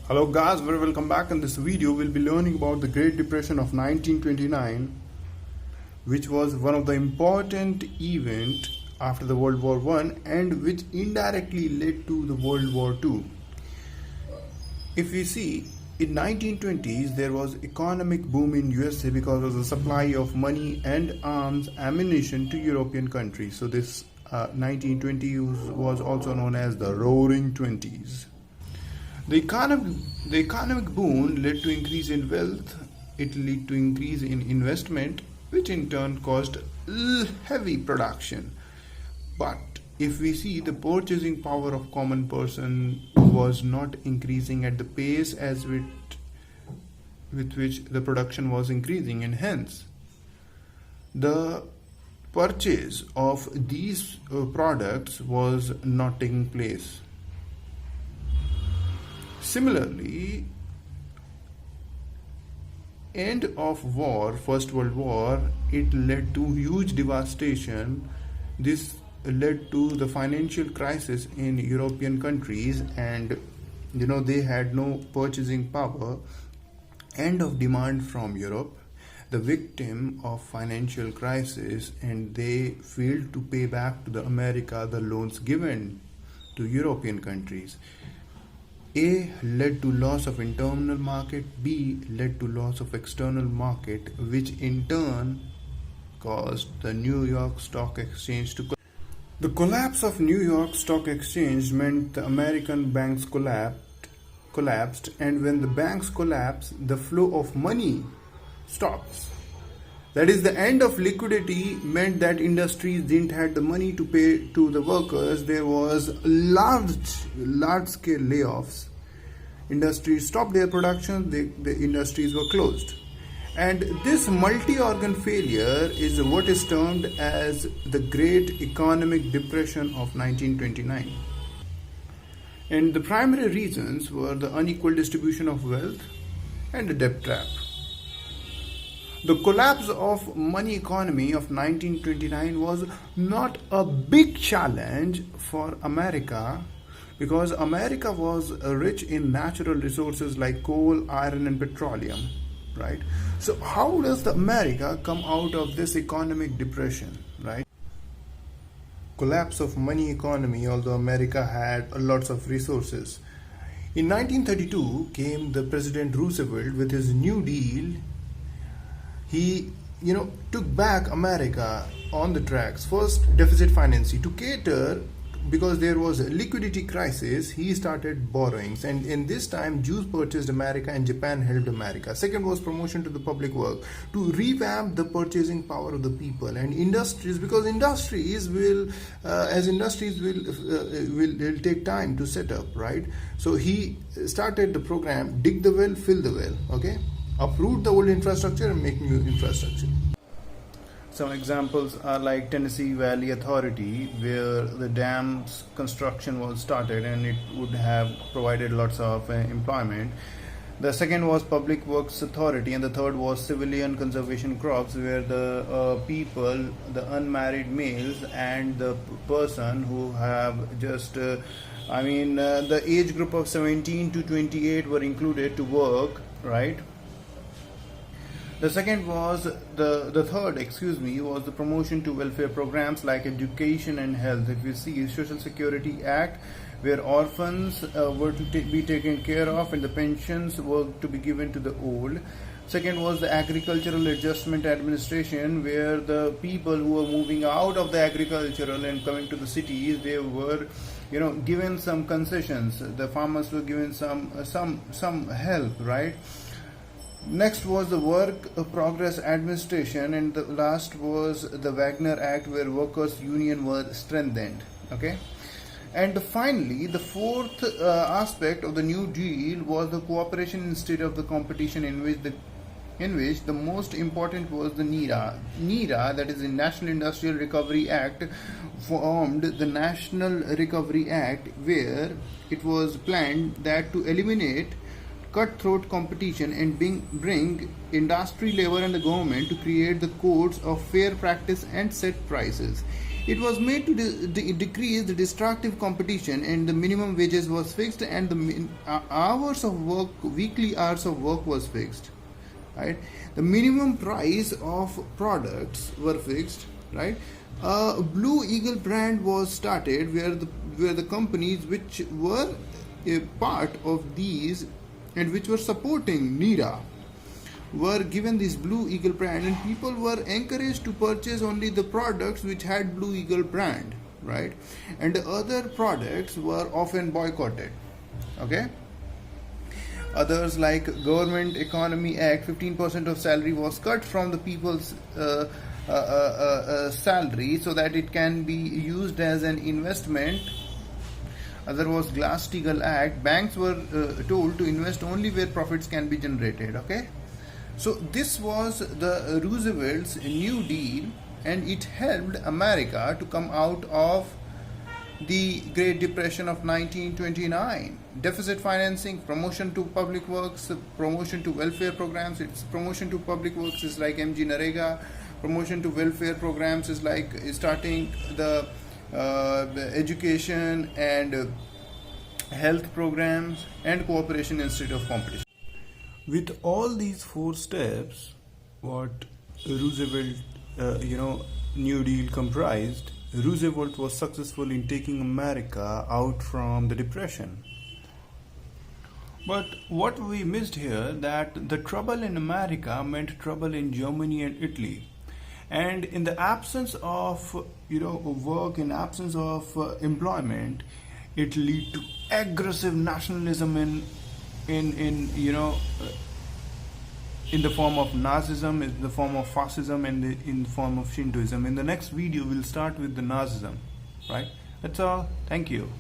Hello guys, very welcome back. In this video we'll be learning about the Great Depression of 1929, which was one of the important event after the World War I and which indirectly led to the World War II. If we see, in 1920s there was economic boom in USA because of the supply of money and arms ammunition to European countries. So this 1920s was also known as the Roaring Twenties. The economic boom led to increase in wealth. It led to increase in investment, which in turn caused heavy production. But if we see, the purchasing power of common person was not increasing at the pace with which the production was increasing, and hence the purchase of these products was not taking place. Similarly, end of war, First World War, it led to huge devastation. This led to the financial crisis in European countries, and they had no purchasing power. End of demand from Europe, the victim of financial crisis, and they failed to pay back to the America the loans given to European countries. A led to loss of internal market, B led to loss of external market, which in turn caused the New York Stock Exchange to collapse. The collapse of New York Stock Exchange meant the American banks collapsed, and when the banks collapse, the flow of money stops. That is, the end of liquidity meant that industries didn't have the money to pay to the workers. There was large scale layoffs. Industries stopped their production. The industries were closed. And this multi-organ failure is what is termed as the Great Economic Depression of 1929. And the primary reasons were the unequal distribution of wealth and the debt trap. The collapse of money economy of 1929 was not a big challenge for America, because America was rich in natural resources like coal, iron and petroleum, right? So how does the America come out of this economic depression, right? Collapse of money economy, although America had lots of resources. In 1932 came the President Roosevelt with his New Deal. He, took back America on the tracks. First, deficit financing. To cater, because there was a liquidity crisis, he started borrowings. And in this time, Jews purchased America and Japan helped America. Second was promotion to the public work, to revamp the purchasing power of the people. And industries, because industries will take time to set up, right? So he started the program, dig the well, fill the well, okay? Uproot the old infrastructure and make new infrastructure. Some examples are like Tennessee Valley Authority, where the dam's construction was started and it would have provided lots of employment. The second was Public Works Authority, and the third was Civilian Conservation Crops, where the people, the unmarried males and the person who have just the age group of 17 to 28 were included to work, right? The second was the third was the promotion to welfare programs like education and health. If you see, Social Security Act, where orphans were to be taken care of and the pensions were to be given to the old. Second was the Agricultural Adjustment Administration, where the people who were moving out of the agricultural and coming to the cities, they were given some concessions. The farmers were given some help, right? Next was the Work Progress Administration, and the last was the Wagner Act, where workers' union was strengthened. Okay, and finally, the fourth aspect of the New Deal was the cooperation instead of the competition, in which the most important was the NIRA. NIRA, that is the National Industrial Recovery Act, formed the National Recovery Act, where it was planned that to eliminate cutthroat competition and bring industry, labor and the government to create the codes of fair practice and set prices. It was made to decrease the destructive competition, and the minimum wages was fixed, and the hours of work, weekly hours of work was fixed, right? The minimum price of products were fixed, right? A Blue Eagle brand was started, where the companies which were a part of these and which were supporting NIRA were given this Blue Eagle brand, and people were encouraged to purchase only the products which had Blue Eagle brand, right? And the other products were often boycotted. Okay. Others, like Government Economy Act, 15% of salary was cut from the people's salary so that it can be used as an investment. Other was Glass-Steagall Act. Banks were told to invest only where profits can be generated. Okay. So this was the Roosevelt's New Deal, and it helped America to come out of the Great Depression of 1929. Deficit financing, promotion to public works, promotion to welfare programs. Its promotion to public works is like MG Narega. Promotion to welfare programs is like starting the education and health programs, and cooperation instead of competition. With all these 4 steps, what Roosevelt, New Deal comprised, Roosevelt was successful in taking America out from the Depression. But what we missed here, that the trouble in America meant trouble in Germany and Italy. And in the absence of work, in absence of employment, it lead to aggressive nationalism in the form of Nazism, in the form of fascism, and in the form of Shintoism. In the next video, we'll start with the Nazism. Right? That's all. Thank you.